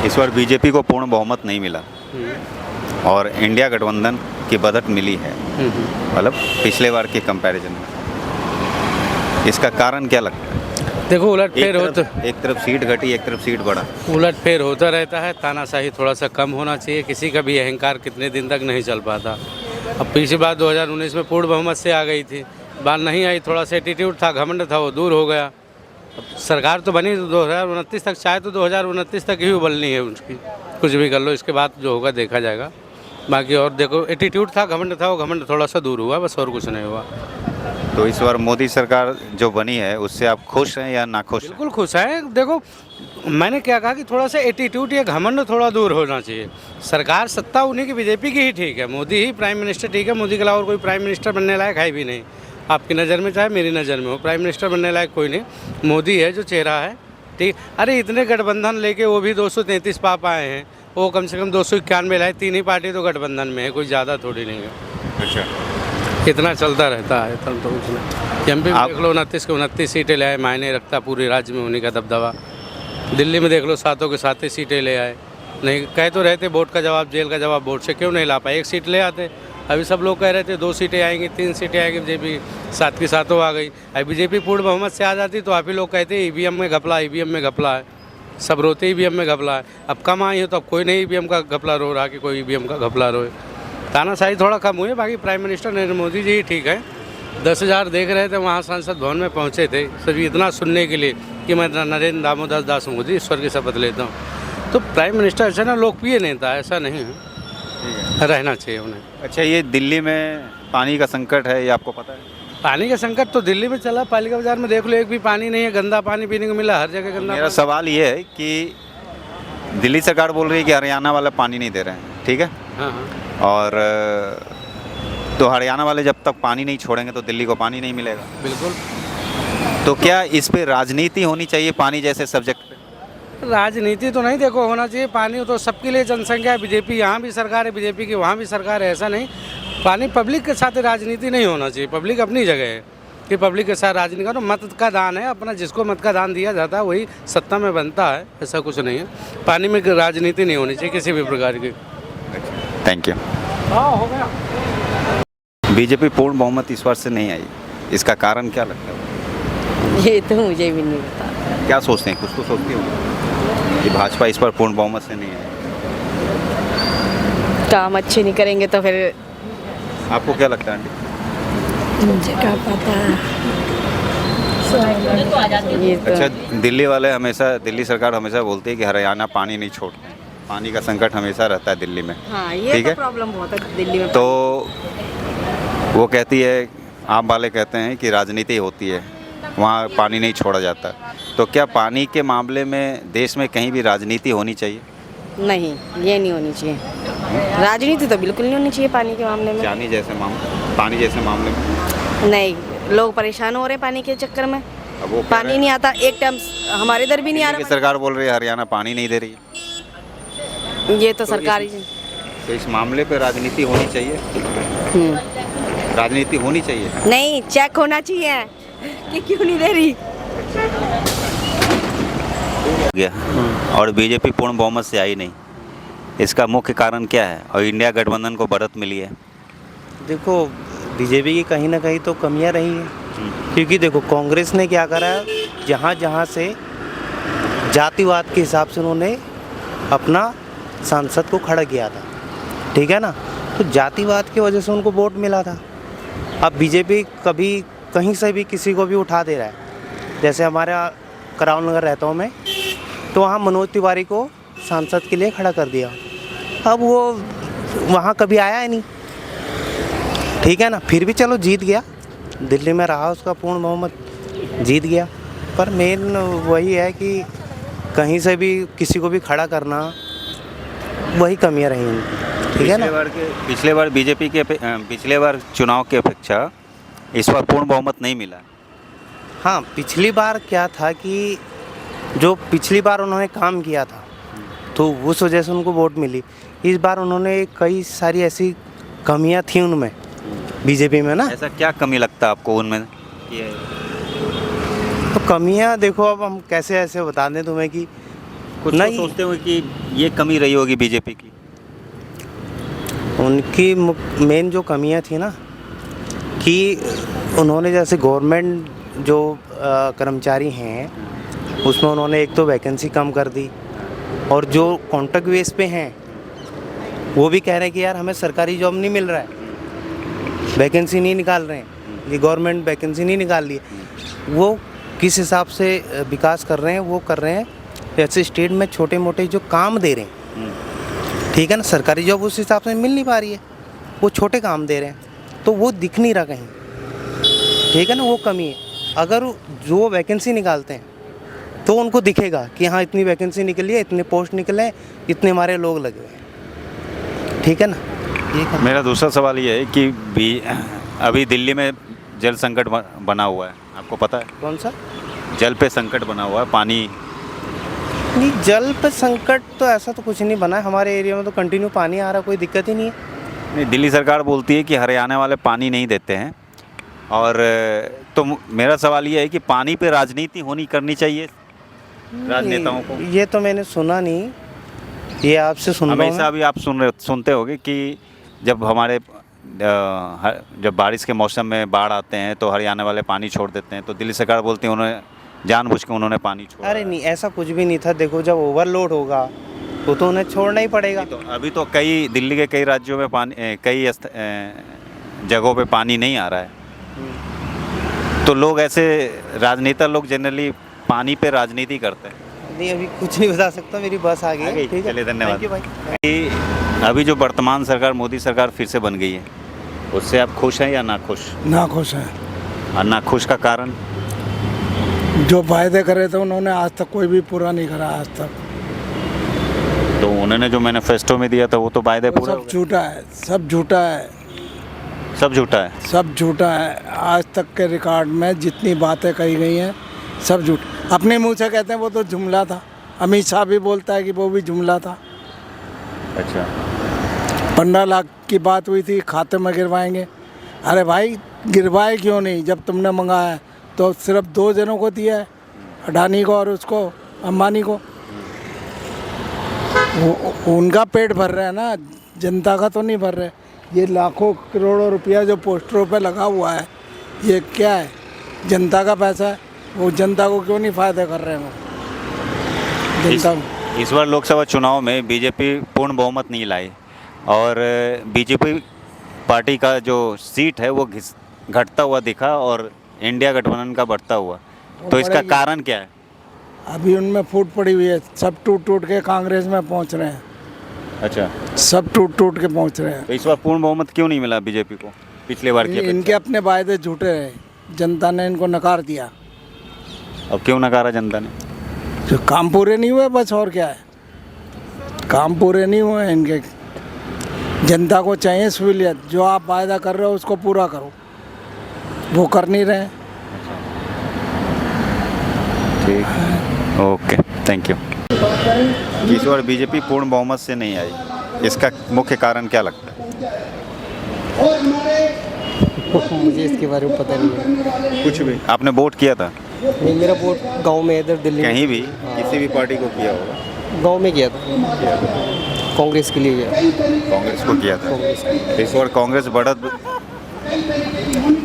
इस बार बीजेपी को पूर्ण बहुमत नहीं मिला और इंडिया गठबंधन की बढ़त मिली है, मतलब पिछले बार के कंपैरिजन में। इसका कारण क्या लगता है? देखो उलटफेर होता, एक तरफ सीट घटी, एक तरफ सीट बढ़ा। उलटफेर होता रहता है। तानाशाही थोड़ा सा कम होना चाहिए। किसी का भी अहंकार कितने दिन तक नहीं चल पाता। अब पिछली बार 2019 में पूर्ण बहुमत से आ गई थी, बार नहीं आई, थोड़ा सा एटीट्यूड था, घमंड था, वो दूर हो गया। अब सरकार तो बनी 2029 तक, चाहे तो 2029 तक ही उबलनी है उसकी, कुछ भी कर लो, इसके बाद जो होगा देखा जाएगा। बाकी और देखो, एटीट्यूड था, घमंड था, वो घमंड थोड़ा सा दूर हुआ, बस और कुछ नहीं हुआ। तो इस बार मोदी सरकार जो बनी है उससे आप खुश हैं या नाखुश हैं? बिल्कुल खुश हैं। देखो मैंने क्या कहा कि थोड़ा सा एटीट्यूड या घमंड थोड़ा दूर होना चाहिए। सरकार सत्ता उन्हीं की, बीजेपी की ही ठीक है, मोदी ही प्राइम मिनिस्टर ठीक है। मोदी के अलावा और कोई प्राइम मिनिस्टर बनने लायक है भी नहीं, आपकी नज़र में चाहे मेरी नज़र में हो। प्राइम मिनिस्टर बनने लायक कोई नहीं, मोदी है जो चेहरा है, ठीक। अरे इतने गठबंधन लेके वो भी 233 पा पाए हैं, वो कम से कम 291 लाए। तीन ही पार्टी तो गठबंधन में है, कोई ज़्यादा थोड़ी नहीं है। अच्छा, इतना चलता रहता है तब तो कुछ नहीं। एमपी में देख लो 29 के 29 सीटें ले आए, मायने रखता पूरे राज्य में होने का दबदबा। दिल्ली में देख लो 7 के 7 सीटें ले आए। नहीं कह तो रहते वोट का जवाब, जेल का जवाब वोट से, क्यों नहीं ला पाए? एक सीट ले आते। अभी सब लोग कह रहे थे 2 सीटें आएंगी, 3 सीटें आएंगी, बीजेपी 7 की 7 आ गई। अभी बीजेपी पूर्ण बहुमत से आ जाती तो आप ही लोग कहते ईवीएम में घपला, ईवीएम में घपला है। सब रोते ईवीएम में घपला है। अब कम आई है तो अब कोई नहीं ईवीएम का घपला रो रहा कि कोई ईवीएम का घपला रोए। तानाशाही थोड़ा कम हुई है। बाकी प्राइम मिनिस्टर नरेंद्र मोदी जी ही ठीक है। 10,000 देख रहे थे वहाँ संसद भवन में पहुँचे थे सभी इतना सुनने के लिए कि मैं नरेंद्र दामोदर दास मोदी ईश्वर की शपथ लेता हूँ। तो प्राइम मिनिस्टर ऐसा ना लोकप्रिय नेता, ऐसा नहीं है, रहना चाहिए उन्हें। अच्छा, ये दिल्ली में पानी का संकट है, ये आपको पता है? पानी का संकट तो दिल्ली में चला, पालिका बाजार में देख लो, एक भी पानी नहीं है, गंदा पानी पीने को मिला, हर जगह गंदा। मेरा सवाल ये है कि दिल्ली सरकार बोल रही है कि हरियाणा वाला पानी नहीं दे रहे हैं, ठीक है? हाँ हाँ, और तो हरियाणा वाले जब तक पानी नहीं छोड़ेंगे तो दिल्ली को पानी नहीं मिलेगा। बिल्कुल। तो क्या इस पे राजनीति होनी चाहिए पानी जैसे सब्जेक्ट पे? राजनीति तो नहीं, देखो होना चाहिए पानी तो सबके लिए। जनसंख्या है, बीजेपी यहाँ भी सरकार है, बीजेपी की वहाँ भी सरकार है, ऐसा नहीं। पानी पब्लिक के साथ राजनीति नहीं होना चाहिए। पब्लिक अपनी जगह है कि पब्लिक के साथ राजनीति करो। मत का दान है अपना, जिसको मत का दान दिया जाता है वही सत्ता में बनता है, ऐसा कुछ नहीं है। पानी में राजनीति नहीं होनी चाहिए किसी भी प्रकार की। Thank you. हाँ हो गया। बीजेपी पूर्ण बहुमत इस बार से नहीं आई, इसका कारण क्या लगता है? ये तो मुझे भी नहीं पता। क्या सोचते हैं? कुछ तो सोचते हो कि भाजपा इस बार पूर्ण बहुमत से नहीं आई। काम अच्छे नहीं करेंगे तो फिर आपको क्या लगता है आंटी? मुझे क्या पता। ये तो अच्छा, दिल्ली सरकार हमेशा बोलती है कि हरियाणा पानी नहीं छोड़ते, पानी का संकट हमेशा रहता है दिल्ली में। हाँ, ये ठीक तो है? प्रॉब्लम बहुत है दिल्ली में। तो वो कहती है, आम वाले कहते हैं कि राजनीति होती है, वहाँ पानी नहीं छोड़ा जाता। तो क्या पानी के मामले में देश में कहीं भी राजनीति होनी चाहिए? नहीं, ये नहीं होनी चाहिए। राजनीति तो बिल्कुल नहीं होनी चाहिए पानी के मामले में। पानी जैसे मामले में नहीं, लोग परेशान हो रहे हैं पानी के चक्कर में। अब वो कह रहे पानी हैं, नहीं आता, एक टाइम हमारे इधर भी नहीं आ दिल्ली की रहा। सरकार बोल रही है हरियाणा पानी नहीं दे रही है। ये तो सरकारी। तो इस मामले पे राजनीति होनी चाहिए, राजनीति होनी चाहिए। नहीं, चेक होना चाहिए कि क्यों नहीं दे रही। गया और बीजेपी पूर्ण बहुमत से आई नहीं, इसका मुख्य कारण क्या है? और इंडिया गठबंधन को बढ़त मिली है। देखो बीजेपी की कहीं ना कहीं तो कमियां रही हैं, क्योंकि देखो कांग्रेस ने क्या करा, जहाँ जहाँ से जातिवाद के हिसाब से उन्होंने अपना सांसद को खड़ा किया था, ठीक है ना, तो जातिवाद की वजह से उनको वोट मिला था। अब बीजेपी कभी कहीं से भी किसी को भी उठा दे रहा है। जैसे हमारा करावल नगर रहता हूँ मैं, तो वहाँ मनोज तिवारी को सांसद के लिए खड़ा कर दिया। अब वो वहाँ कभी आया ही नहीं, ठीक है ना, फिर भी चलो जीत गया, दिल्ली में रहा उसका पूर्ण बहुमत, जीत गया। पर मेन वही है कि कहीं से भी किसी को भी खड़ा करना, वही कमियां रही हैं, ठीक है ना। पिछले बार बीजेपी के पिछले बार चुनाव की अपेक्षा इस बार पूर्ण बहुमत नहीं मिला। हाँ, पिछली बार क्या था कि जो पिछली बार उन्होंने काम किया था तो उस वजह से उनको वोट मिली। इस बार उन्होंने कई सारी ऐसी कमियां थी उनमें, बीजेपी में ना। ऐसा क्या कमी लगता है आपको उनमें? तो कमियां देखो, अब हम कैसे ऐसे बता दें तुम्हें कि कुछ तो नहीं। सोचते हो कि ये कमी रही होगी बीजेपी की। उनकी मेन जो कमियां थी ना कि उन्होंने जैसे गवर्नमेंट जो कर्मचारी हैं उसमें उन्होंने एक तो वैकेंसी कम कर दी, और जो कॉन्ट्रैक्ट बेस पे हैं वो भी कह रहे हैं कि यार हमें सरकारी जॉब नहीं मिल रहा है, वैकेंसी नहीं निकाल रहे हैं, ये गवर्नमेंट वैकेंसी नहीं निकाल रही है। वो किस हिसाब से विकास कर रहे हैं, वो कर रहे हैं जैसे स्टेट में छोटे मोटे जो काम दे रहे हैं, ठीक है ना, सरकारी जॉब उस हिसाब से मिल नहीं पा रही है, वो छोटे काम दे रहे हैं, तो वो दिख नहीं रहा कहीं, ठीक है ना, वो कमी है। अगर जो वैकेंसी निकालते हैं तो उनको दिखेगा कि हाँ इतनी वैकेंसी निकली है, इतने पोस्ट निकले हैं, इतने हमारे लोग लगे हुए हैं, ठीक है ना। ये कमी। मेरा दूसरा सवाल ये है कि अभी दिल्ली में जल संकट बना हुआ है, आपको पता है? कौन सा? जल पे संकट बना हुआ है, पानी नहीं, जल पे संकट तो ऐसा तो कुछ नहीं बना है, हमारे एरिया में तो कंटिन्यू पानी आ रहा है, कोई दिक्कत ही नहीं है। नहीं, दिल्ली सरकार बोलती है कि हरियाणा वाले पानी नहीं देते हैं, और तो मेरा सवाल ये है कि पानी पे राजनीति होनी करनी चाहिए राजनेताओं को। ये तो मैंने सुना नहीं, ये आपसे सुन रहा हमेशा हूँ। अभी आप सुनते होगे कि जब हमारे जब बारिश के मौसम में बाढ़ आते हैं तो हरियाणा वाले पानी छोड़ देते हैं, तो दिल्ली सरकार बोलती है उन्होंने जानबूझ के उन्होंने पानी छोड़ा। अरे नहीं, ऐसा कुछ भी नहीं था। देखो जब ओवरलोड होगा तो उन्हें छोड़ना ही पड़ेगा। तो अभी तो कई दिल्ली के कई राज्यों में पानी कई जगहों पे पानी नहीं आ रहा है, तो लोग ऐसे राजनेता लोग जनरली पानी पे राजनीति करते हैं। नहीं, अभी कुछ नहीं बता सकता, मेरी बस आ गई। ठीक है, चलिए, धन्यवाद। थैंक यू भाई। कि अभी जो वर्तमान सरकार मोदी सरकार फिर से बन गई है, उससे आप खुश हैं या नाखुश? नाखुश हैं। और नाखुश का कारण? जो वायदे करे थे उन्होंने आज तक कोई भी पूरा नहीं करा आज तक। तो उन्होंने जो मैनिफेस्टो में दिया था वो तो वायदे वो पूरा हो सब गए। झूठा है, सब झूठा है, सब झूठा है। सब झूठा है। आज तक के रिकॉर्ड में जितनी बातें कही गई हैं सब झूठ। अपने मुंह से कहते हैं वो तो जुमला था, अमित शाह भी बोलता है कि वो भी जुमला था। अच्छा, 15 लाख की बात हुई थी, खाते में गिरवाएंगे। अरे भाई गिरवाए क्यों नहीं? जब तुमने मंगाया है तो सिर्फ 2 जनों को दिया है, अडानी को और उसको अंबानी को। उनका पेट भर रहा है ना, जनता का तो नहीं भर रहा है। ये लाखों करोड़ों रुपया जो पोस्टरों पे लगा हुआ है, ये क्या है? जनता का पैसा है, वो जनता को क्यों नहीं फ़ायदा कर रहे हैं वो जनता? इस बार लोकसभा चुनाव में बीजेपी पूर्ण बहुमत नहीं लाई, और बीजेपी पार्टी का जो सीट है वो घटता हुआ दिखा, और इंडिया गठबंधन का बढ़ता हुआ। तो इसका कारण क्या है? अभी उनमें फूट पड़ी हुई है, सब टूट टूट के कांग्रेस में पहुंच रहे हैं। अच्छा, सब टूट टूट के पहुंच रहे हैं। तो इस बार पूर्ण बहुमत क्यों नहीं मिला बीजेपी को पिछले बार की इनके अपने वायदे झूठे रहे, जनता ने इनको नकार दिया। अब क्यों नकारा जनता ने? जो काम पूरे नहीं हुए बस, और क्या है? काम पूरे नहीं हुए हैं इनके। जनता को चाहिए सहूलियत, जो आप वायदा कर रहे हो उसको पूरा करो, वो कर नहीं रहे। ठीक, ओके, थैंक यू। इस बार बीजेपी पूर्ण बहुमत से नहीं आई, इसका मुख्य कारण क्या लगता है? मुझे इसके बारे में पता नहीं है। कुछ भी? आपने वोट किया था? नहीं, मेरा वोट गांव में इधर दिल्ली में कहीं भी किसी भी पार्टी को किया होगा? गांव में किया था, कांग्रेस के लिए किया। कांग्रेस को किया था। कांग्रेस के। इस बार कांग्रेस बढ़त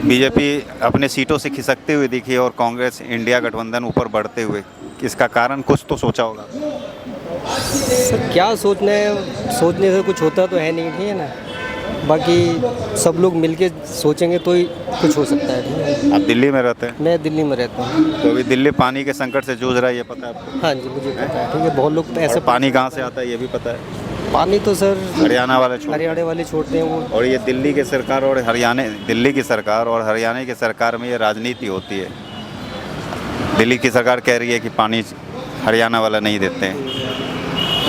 बीजेपी अपने सीटों से खिसकते हुए दिखी, और कांग्रेस इंडिया गठबंधन ऊपर बढ़ते हुए। इसका कारण कुछ तो सोचा होगा? सर क्या सोचना है, सोचने से कुछ होता तो है नहीं, ठीक है ना। बाकी सब लोग मिलके सोचेंगे तो ही कुछ हो सकता है, ठीक है। आप दिल्ली में रहते हैं, मैं दिल्ली में रहता हूँ। तो अभी दिल्ली पानी के संकट से जूझ रहा है, ये पता है आपको? हाँ जी, मुझे पता है, ठीक है। बहुत लोग ऐसे और पानी कहाँ से आता है ये भी पता है? पानी तो सर हरियाणा वाले छोड़। हरियाणा वाले छोड़ते हैं वो। और ये दिल्ली की सरकार और दिल्ली की सरकार और हरियाणा की सरकार में ये राजनीति होती है। दिल्ली की सरकार कह रही है कि पानी हरियाणा वाला नहीं देते हैं,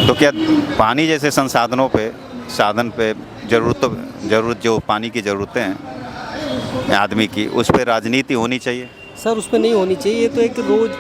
तो क्या पानी जैसे साधन पे ज़रूरत जो पानी की ज़रूरतें हैं आदमी की, उस पर राजनीति होनी चाहिए? सर उस पर नहीं होनी चाहिए, ये तो एक रोज़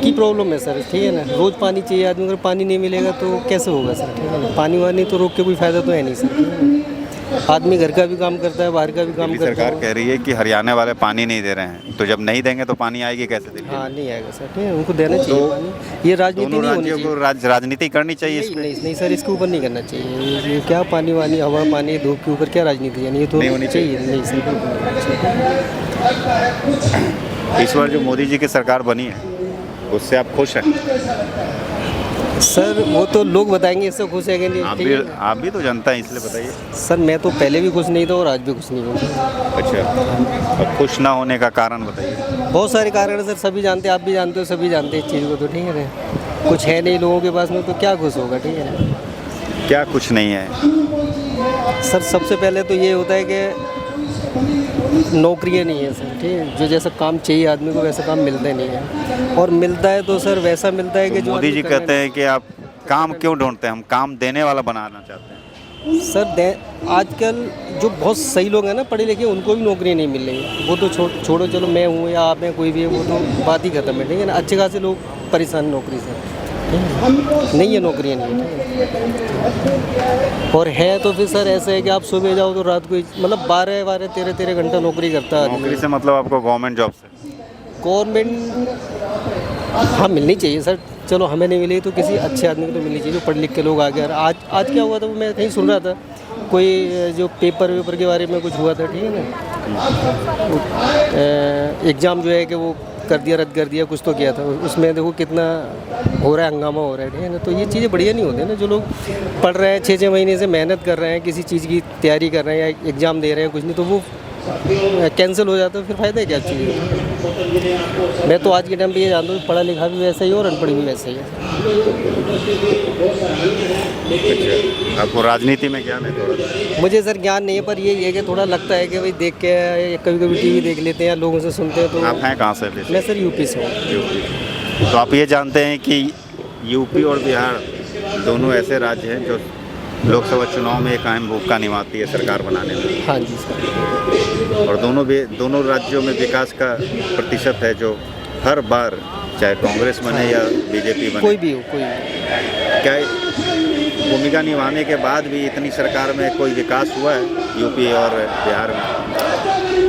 की प्रॉब्लम है सर, ठीक है ना। रोज़ पानी चाहिए आदमी, अगर पानी नहीं मिलेगा तो कैसे होगा सर, ठीक है ना। पानी वानी तो रोक के कोई फ़ायदा तो है नहीं सर, ठीक है ना। आदमी घर का भी काम करता है, बाहर का भी काम दिल्ली करता सरकार है। कह रही है कि हरियाणा वाले पानी नहीं दे रहे हैं, तो जब नहीं देंगे तो पानी आएगी कैसे दिल्ली हाँ में? नहीं आएगा सर, ठीक है, उनको देना चाहिए पानी। ये राजनीति दोनों नहीं होनी राज्यों चाहिए। को राजनीति करनी चाहिए इस नहीं पे। नहीं नहीं सर, इसके ऊपर नहीं करना चाहिए। ये क्या पानी वानी, हवा पानी, धूप के ऊपर क्या राजनीति है? ये तो नहीं होनी चाहिए नहीं सर, बिल्कुल नहीं होनी चाहिए। इस बार जो मोदी जी की सरकार बनी है उससे आप खुश हैं? सर वो तो लोग बताएंगे इससे खुश है कि नहीं, ठीक है? आप भी तो जनता है, इसलिए बताइए। सर मैं तो पहले भी खुश नहीं था और आज भी खुश नहीं हूँ। अच्छा, और खुश ना होने का कारण बताइए। बहुत सारे कारण है सर, सभी जानते हैं, आप भी जानते हो, सभी जानते हैं इस चीज़ को, तो ठीक है ना। कुछ है नहीं लोगों के पास में, तो क्या खुश होगा, ठीक है ना। क्या कुछ नहीं है? सर सबसे पहले तो ये होता है कि नौकरियां नहीं है सर, ठीक है। जो जैसा काम चाहिए आदमी को वैसा काम मिलता नहीं है, और मिलता है तो सर वैसा मिलता है कि जो मोदी आदमी जी करना कहते हैं कि आप काम क्यों ढूंढते हैं, हम काम देने वाला बनाना चाहते हैं। सर आजकल जो बहुत सही लोग हैं ना, पढ़े लिखे, उनको भी नौकरी नहीं मिल रही है। वो तो छोड़ो, चलो मैं हूँ या आप हैं, कोई भी है, वो तो बात ही खत्म है, ठीक है ना। अच्छे खासे लोग परेशान नौकरी से, ठीक है? नहीं है नौकरियाँ, नहीं है, ठीक है? और है तो फिर सर ऐसे है कि आप सुबह जाओ तो रात को मतलब 12 13 घंटा नौकरी करता है नौकरी आदमी। से मतलब आपको गवर्नमेंट जॉब से? गवर्नमेंट हाँ मिलनी चाहिए सर, चलो हमें नहीं मिली तो किसी अच्छे आदमी को तो मिलनी चाहिए, जो पढ़ लिख के लोग आगे। आज क्या हुआ था, वो मैं कहीं सुन रहा था, कोई जो पेपर के बारे में कुछ हुआ था, ठीक है ना। एग्ज़ाम जो है कि वो कर दिया, रद्द कर दिया, कुछ तो किया था। उसमें देखो कितना हो रहा है, हंगामा हो रहा है, ठीक है ना। तो ये चीज़ें बढ़िया नहीं होती ना। जो लोग पढ़ रहे हैं 6 महीने से, मेहनत कर रहे हैं, किसी चीज़ की तैयारी कर रहे हैं या एग्ज़ाम दे रहे हैं, कुछ नहीं, तो वो कैंसिल हो जाता है, फिर फ़ायदा है क्या चीज़। मैं तो आज के टाइम पे ये जानता हूँ, पढ़ा लिखा भी वैसा ही और अनपढ़ भी वैसा ही है। अच्छा, आपको राजनीति में ज्ञान है थोड़ा? मुझे सर ज्ञान नहीं है, पर ये है कि थोड़ा लगता है कि भाई देख के कभी कभी टीवी देख लेते हैं या लोगों से सुनते हैं, तो आप हैं कहाँ से? मैं सर यूपी से हूँ। यूपी। तो आप ये जानते हैं कि यूपी और बिहार दोनों ऐसे राज्य हैं जो लोकसभा चुनाव में एक अहम भूमिका निभाती है सरकार बनाने में, हाँ जी सर। और दोनों राज्यों में विकास का प्रतिशत है जो हर बार, चाहे कांग्रेस बने या बीजेपी बने, कोई भी हो, कोई भी। क्या भूमिका निभाने के बाद भी इतनी सरकार में कोई विकास हुआ है यूपी और बिहार में?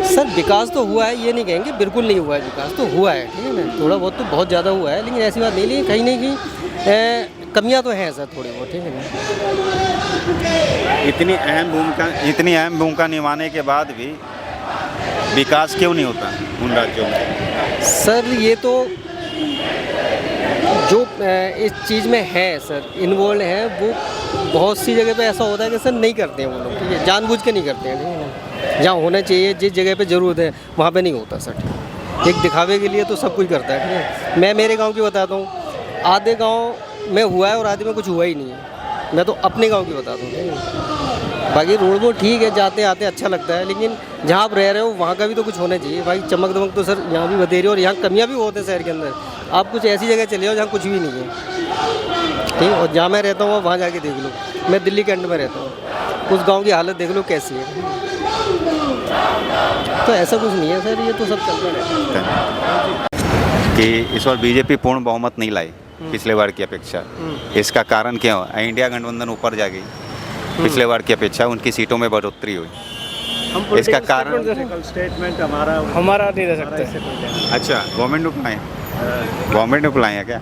सर विकास तो हुआ है, ये नहीं कहेंगे बिल्कुल नहीं हुआ है, विकास तो हुआ है, ठीक है ना। थोड़ा बहुत तो बहुत ज़्यादा हुआ है, लेकिन ऐसी बात नहीं, लेकिन कहीं ना कहीं कमियां तो हैं सर थोड़ी बहुत, ठीक है ना। इतनी अहम भूमिका निभाने के बाद भी विकास क्यों नहीं होता उन राज्यों में? सर ये तो जो इस चीज़ में है सर, इन्वॉल्व है, वो बहुत सी जगह पे ऐसा होता है कि सर नहीं करते हैं वो लोग, ठीक है, जानबूझ के नहीं करते हैं, ठीक है ना। जहाँ होना चाहिए, जिस जगह पे ज़रूरत है, वहाँ पे नहीं होता सर, ठीक है। एक दिखावे के लिए तो सब कुछ करता है, ठीक है। मैं मेरे गांव की बताता हूँ, आधे गांव में हुआ है और आधे में कुछ हुआ ही नहीं है। मैं तो अपने गांव की बताता हूँ, ठीक है। बाकी रोड वो ठीक है, जाते आते अच्छा लगता है, लेकिन जहाँ आप रह रहे हो वहाँ का भी तो कुछ होना चाहिए भाई। चमक दमक तो सर यहाँ भी बतेरी, और यहाँ कमियाँ भी बहुत है शहर के अंदर। आप कुछ ऐसी जगह चले जाओ जहाँ कुछ भी नहीं है, ठीक है। और जहाँ मैं रहता हूँ वहाँ जाके देख लो, मैं दिल्ली कैंट में रहता हूँ, उस गांव की हालत देख लो कैसी है। तो ऐसा कुछ नहीं है सर, ये तो सब चलता रहता है। कि इस बार बीजेपी पूर्ण बहुमत नहीं लाई पिछले बार की अपेक्षा, इसका कारण क्या हुआ? इंडिया गठबंधन ऊपर जा गई पिछले बार की अपेक्षा, उनकी सीटों में बढ़ोतरी हुई, इसका कारण? स्टेटमेंट हमारा नहीं दे सकते। अच्छा, गवर्नमेंट ने बुलाए हैं क्या?